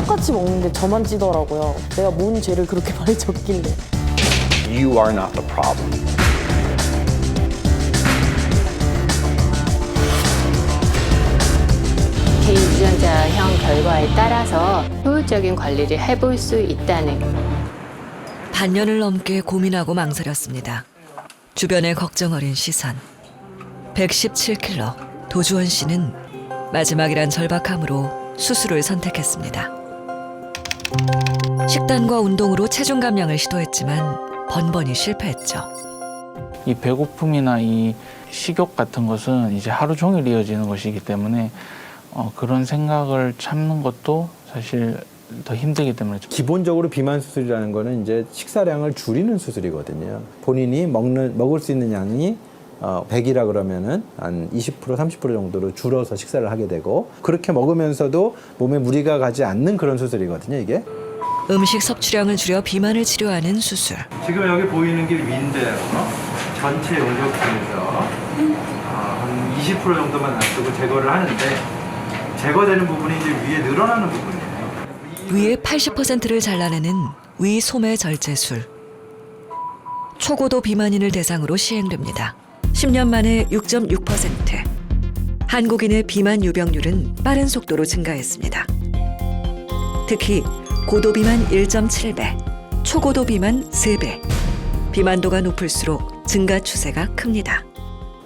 똑같이 먹는데 저만 찌더라고요. 내가 뭔 죄를 그렇게 많이 졌길래. You are not the problem. 개인 유전자형 결과에 따라서 효율적인 관리를 해볼 수 있다는 반년을 넘게 고민하고 망설였습니다. 주변의 걱정 어린 시선. 117kg 도주원 씨는 마지막이란 절박함으로 수술을 선택했습니다. 식단과 운동으로 체중 감량을 시도했지만 번번이 실패했죠. 이 배고픔이나 이 식욕 같은 것은 이제 하루 종일 이어지는 것이기 때문에 그런 생각을 참는 것도 사실 더 힘들기 때문에 기본적으로 비만 수술이라는 거는 이제 식사량을 줄이는 수술이거든요. 본인이 먹을 수 있는 양이 100이라 그러면은 한 20% 30% 정도로 줄어서 식사를 하게 되고 그렇게 먹으면서도 몸에 무리가 가지 않는 그런 수술이거든요, 이게. 음식 섭취량을 줄여 비만을 치료하는 수술. 지금 여기 보이는 게 위인데요. 전체 용적 중에서 한 20% 정도만 놔두고 제거를 하는데 제거되는 부분이 이제 위에 늘어나는 부분이에요. 위의 80%를 잘라내는 위 소매 절제술. 초고도 비만인을 대상으로 시행됩니다. 10년 만에 6.6%. 한국인의 비만 유병률은 빠른 속도로 증가했습니다. 특히 고도 비만 1.7배, 초고도 비만 3배. 비만도가 높을수록 증가 추세가 큽니다.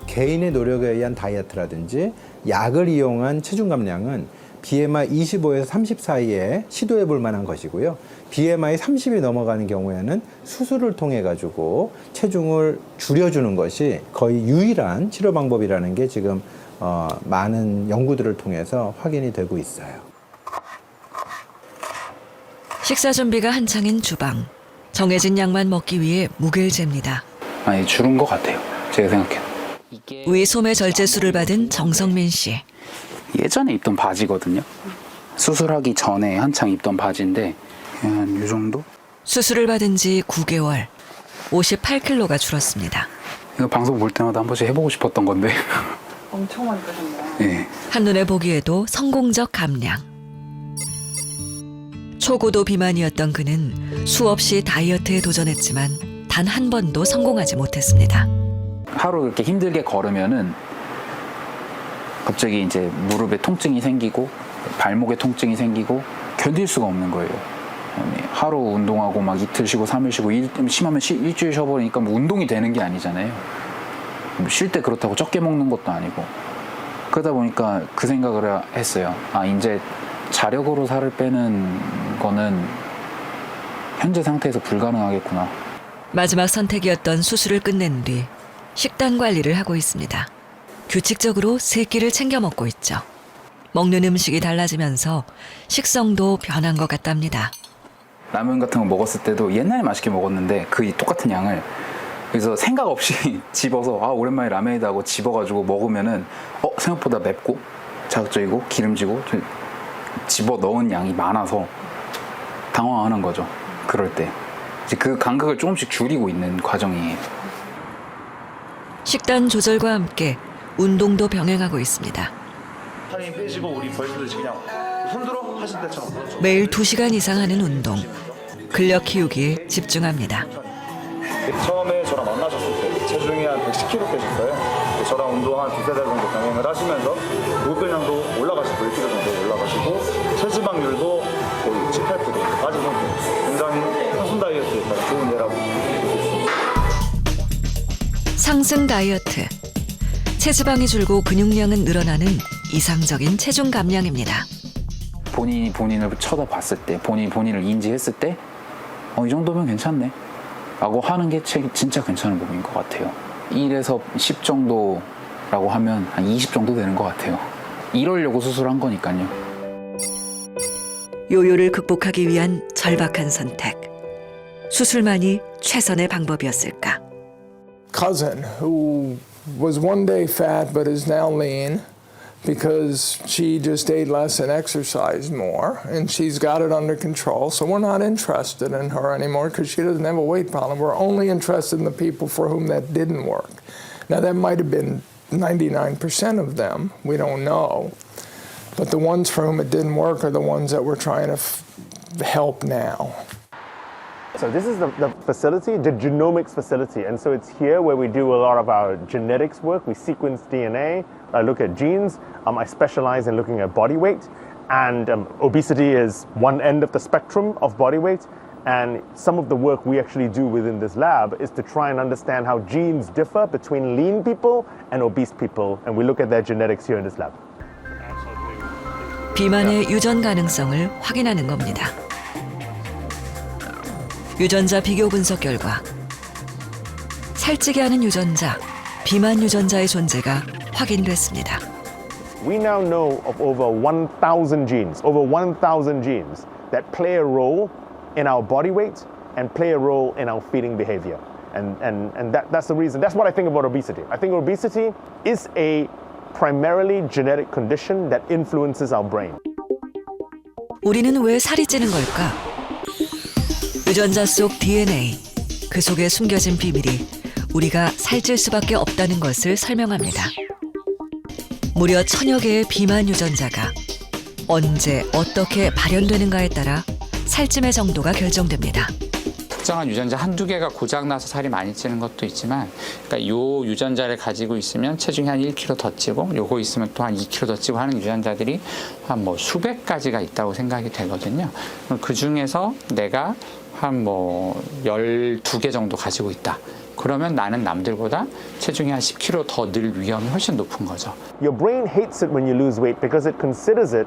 개인의 노력에 의한 다이어트라든지 약을 이용한 체중 감량은 BMI 25에서 30 사이에 시도해 볼 만한 것이고요. BMI 30이 넘어가는 경우에는 수술을 통해 가지고 체중을 줄여주는 것이 거의 유일한 치료 방법이라는 게 지금 많은 연구들을 통해서 확인이 되고 있어요. 식사 준비가 한창인 주방. 정해진 양만 먹기 위해 무게를 잽니다. 많이 줄은 것 같아요. 제가 생각해도. 위 소매 절제술을 받은 정성민 씨. 예전에 입던 바지거든요. 수술하기 전에 한창 입던 바지인데 한 이 정도? 수술을 받은 지 9개월. 58kg가 줄었습니다. 이거 방송 볼 때마다 한 번씩 해보고 싶었던 건데. 엄청 많이 빼셨네요. 네. 한눈에 보기에도 성공적 감량. 초고도 비만이었던 그는 수없이 다이어트에 도전했지만 단 한 번도 성공하지 못했습니다. 하루 이렇게 힘들게 걸으면은 갑자기 이제 무릎에 통증이 생기고 발목에 통증이 생기고 견딜 수가 없는 거예요. 하루 운동하고 막 이틀 쉬고 3일 쉬고 심하면 일주일 쉬어버리니까 뭐 운동이 되는 게 아니잖아요. 쉴 때 그렇다고 적게 먹는 것도 아니고 그러다 보니까 그 생각을 했어요. 아 이제 자력으로 살을 빼는 거는 현재 상태에서 불가능하겠구나. 마지막 선택이었던 수술을 끝낸 뒤 식단 관리를 하고 있습니다. 규칙적으로 3끼를 챙겨 먹고 있죠. 먹는 음식이 달라지면서 식성도 변한 것 같답니다. 라면 같은 거 먹었을 때도 옛날에 맛있게 먹었는데 그 똑같은 양을 그래서 생각 없이 집어서 아 오랜만에 라면이다 하고 집어가지고 먹으면은 생각보다 맵고 자극적이고 기름지고 집어 넣은 양이 많아서 당황하는 거죠. 그럴 때 이제 그 간극을 조금씩 줄이고 있는 과정이에요. 식단 조절과 함께 운동도 병행하고 있습니다. 팔 빼시고 우리 벌써듯이 그냥 손들어 하실 때처럼 매일 2시간 이상 하는 운동. 근력 키우기에 집중합니다. 처음에 저랑 만나셨을 때 체중이 한 110kg 되셨어요. 저랑 운동 한 2-3달 정도 병행을 하시면서 목표량도 올라가시고 1kg 정도 올라가시고 체지방률도 거의 7, 8% 정도 빠진 상태. 굉장히 상승 다이어트에 따라 좋은 예라고 보겠습니다. 상승 다이어트. 체지방이 줄고 근육량은 늘어나는 이상적인 체중 감량입니다. 본인이 본인을 쳐다봤을 때 본인을 인지했을 때 이 정도면 괜찮네 라고 하는 게 진짜 괜찮은 부분인 것 같아요. 1에서 10 정도라고 하면 한 20 정도 되는 것 같아요. 이러려고 수술한 거니까요. 요요를 극복하기 위한 절박한 선택. 수술만이 최선의 방법이었을까? Cousin who was one day fat but is now lean because she just ate less and exercised more, and she's got it under control. So we're not interested in her anymore because she doesn't have a weight problem. We're only interested in the people for whom that didn't work. Now that might have been 99% of them. We don't know. But the ones for whom it didn't work are the ones that we're trying to help now. So this is the facility, the genomics facility. And so it's here where we do a lot of our genetics work. We sequence DNA, I look at genes. I specialize in looking at body weight. And obesity is one end of the spectrum of body weight. And some of the work we actually do within this lab is to try and understand how genes differ between lean people and obese people. And we look at their genetics here in this lab. 비만의 유전 가능성을 확인하는 겁니다. 유전자 비교 분석 결과 살찌게 하는 유전자, 비만 유전자의 존재가 확인됐습니다. We now know of over 1,000 genes that play a role in our body weight and play a role in our feeding behavior. And that's the reason. That's what I think about obesity. I think obesity is a primarily genetic condition that influences our brain. 우리는 왜 살이 찌는 걸까? 유전자 속 DNA, 그 속에 숨겨진 비밀이 우리가 살찔 수밖에 없다는 것을 설명합니다. 무려 1000여 개의 비만 유전자가 언제 어떻게 발현되는가에 따라 살찜의 정도가 결정됩니다. 특정한 유전자 한두 개가 고장나서 살이 많이 찌는 것도 있지만, 그러니까 요 유전자를 가지고 있으면 체중이 한 1kg 더 찌고, 요거 있으면 또 한 2kg 더 찌고 하는 유전자들이 한 뭐 수백 가지가 있다고 생각이 되거든요. 그 중에서 내가 한 뭐 12개 정도 가지고 있다. 그러면 나는 남들보다 체중이 한 10kg 더 늘 위험이 훨씬 높은 거죠. Your brain hates it when you lose weight because it considers it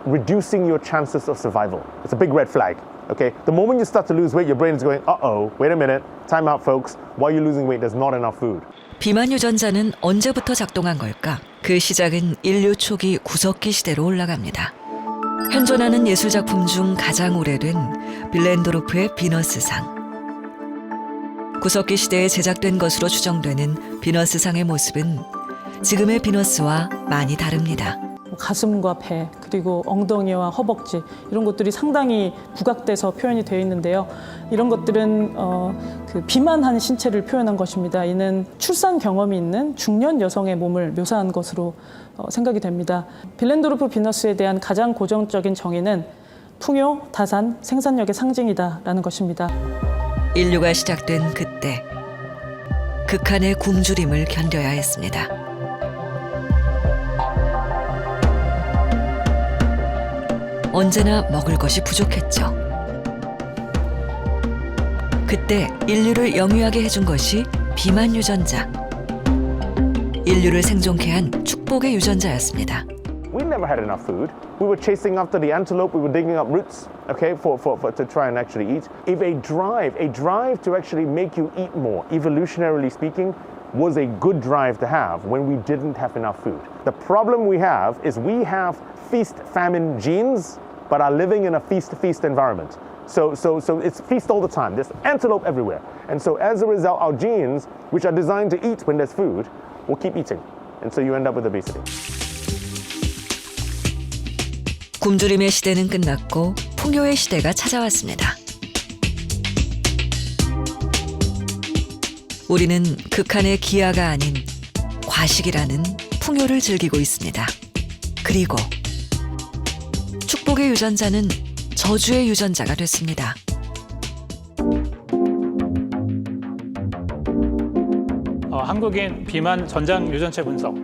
reducing your chances of survival. It's a big red flag. Okay, the moment you start to lose weight, your brain is going, uh-oh, wait a minute, time out, folks. Why are you losing weight? There's not enough food. 비만 유전자는 언제부터 작동한 걸까? 그 시작은 인류 초기 구석기 시대로 올라갑니다. 현존하는 예술작품 중 가장 오래된 빌렌도르프의 비너스상. 구석기 시대에 제작된 것으로 추정되는 비너스상의 모습은 지금의 비너스와 많이 다릅니다. 가슴과 배, 그리고 엉덩이와 허벅지 이런 것들이 상당히 부각돼서 표현이 되어 있는데요. 이런 것들은 그 비만한 신체를 표현한 것입니다. 이는 출산 경험이 있는 중년 여성의 몸을 묘사한 것으로 생각이 됩니다. 빌렌도르프 비너스에 대한 가장 고정적인 정의는 풍요, 다산, 생산력의 상징이다라는 것입니다. 인류가 시작된 그때 극한의 굶주림을 견뎌야 했습니다. 언제나 먹을 것이 부족했죠. 그때 인류를 영위하게 해준 것이 비만 유전자. 인류를 생존케 한 축복의 유전자였습니다. We never had enough food. We were chasing after the antelope. We were digging up roots, okay, for to try and actually eat. If a drive to actually make you eat more, evolutionarily speaking, was a good drive to have when we didn't have enough food. The problem we have is we have feast-famine genes, but are living in a feast-feast environment. So it's feast all the time. There's antelope everywhere. And so as a result, our genes, which are designed to eat when there's food, will keep eating. And so you end up with obesity. 굶주림의 시대는 끝났고 풍요의 시대가 찾아왔습니다. 우리는 극한의 기아가 아닌 과식이라는 풍요를 즐기고 있습니다. 그리고 축복의 유전자는 저주의 유전자가 됐습니다. 한국인 비만 전장 유전체 분석.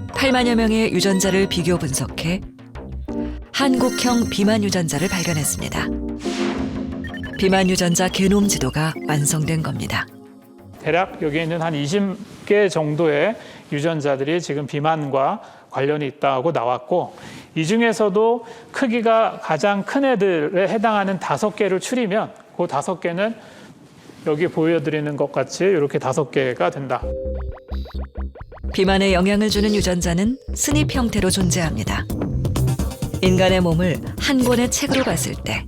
8만여 명의 유전자를 비교 분석해 한국형 비만 유전자를 발견했습니다. 비만 유전자 게놈 지도가 완성된 겁니다. 대략 여기 있는 한 20개 정도의 유전자들이 지금 비만과 관련이 있다고 나왔고, 이 중에서도 크기가 가장 큰 애들에 해당하는 5개를 추리면 그 5개는 여기 보여드리는 것 같이 이렇게 5개가 된다. 비만에 영향을 주는 유전자는 스닙 형태로 존재합니다. 인간의 몸을 한 권의 책으로 봤을 때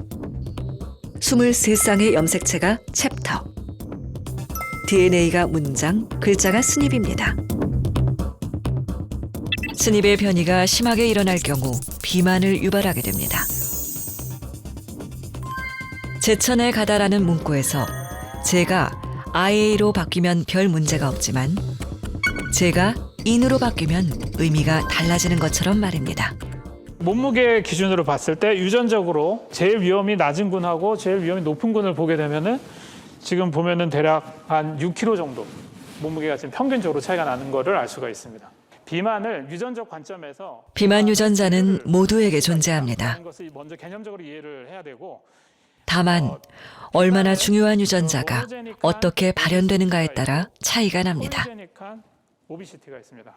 23쌍의 염색체가 챕터, DNA가 문장, 글자가 스닙입니다. 스닙의 변이가 심하게 일어날 경우 비만을 유발하게 됩니다. 제천에 가다라는 문구에서 제가 IA로 바뀌면 별 문제가 없지만 제가 인으로 바뀌면 의미가 달라지는 것처럼 말입니다. 몸무게 기준으로 봤을 때 유전적으로 제일 위험이 낮은 군하고 제일 위험이 높은 군을 보게 되면은 지금 보면은 대략 한 6kg 정도 몸무게가 지금 평균적으로 차이가 나는 것을 알 수가 있습니다. 비만을 유전적 관점에서 비만 유전자는 모두에게 존재합니다. 하는 것을 먼저 개념적으로 이해를 해야 되고 다만 얼마나 중요한 유전자가 어떻게 발현되는가에 따라 차이가 납니다. 콜리제닉한 오비시티가 있습니다.